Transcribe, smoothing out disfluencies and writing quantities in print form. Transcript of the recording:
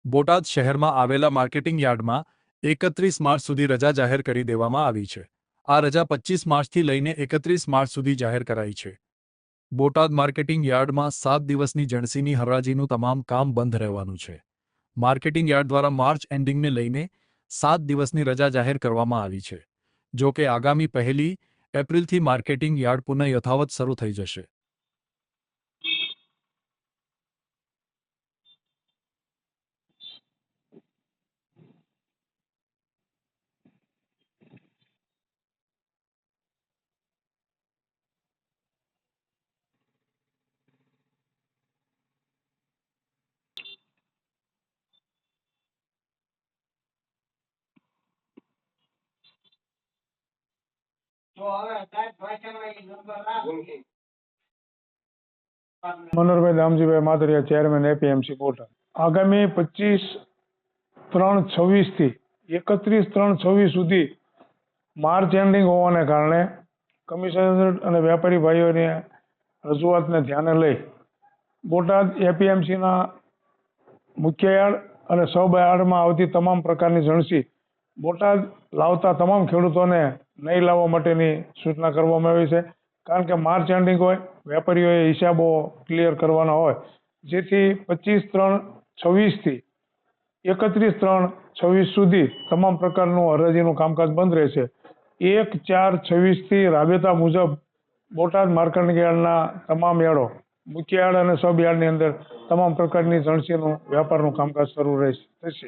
બોટાદ શહેરમાં આવેલા માર્કેટિંગ યાર્ડમાં 31 માર્ચ સુધી રજા જાહેર કરી દેવામાં આવી છે। આ રજા 25 માર્ચથી લઈને 31 માર્ચ સુધી જાહેર કરાઈ છે। બોટાદ માર્કેટિંગ યાર્ડમાં 7 દિવસની જણસીની હરાજીનું તમામ કામ બંધ રહેવાનું છે। માર્કેટિંગ યાર્ડ દ્વારા માર્ચ એન્ડિંગને લઈને 7 દિવસની રજા જાહેર કરવામાં આવી છે। જો કે આગામી 1 એપ્રિલથી માર્કેટિંગ યાર્ડ પુનઃ યથાવત શરૂ થઈ જશે। Manoharbhai Damjibhai Matariya, chairman APMC Botad. આગામી 25/3/26 થી 31/3/26 સુધી માર્ચ એન્ડિંગ હોવાને કારણે કમિશનર અને વેપારી ભાઈઓની રજૂઆતને ધ્યાને લઈ બોટાદ એપીએમસીના મુખ્ય યાર્ડ અને સબ યાર્ડમાં આવતી તમામ પ્રકારની જણસી બોટાદ લાવતા તમામ ખેડૂતોને નહીં લાવવા માટેની સૂચના કરવામાં આવી છે। કારણ કે માર્ચ એન્ડિંગ હોય, વેપારીઓએ હિસાબો ક્લિયર કરવાના હોય, જેથી 25/3/26 થી 31/3/26 સુધી તમામ પ્રકારનું હરાજીનું કામકાજ બંધ રહેશે। 1/4/26 થી રાબેતા મુજબ બોટાદ માર્કેટિંગ યાર્ડના તમામ યાર્ડો, મુખ્ય યાર્ડ અને સબ યાર્ડની અંદર તમામ પ્રકારની જણસીનું વ્યાપારનું કામકાજ શરૂ થશે।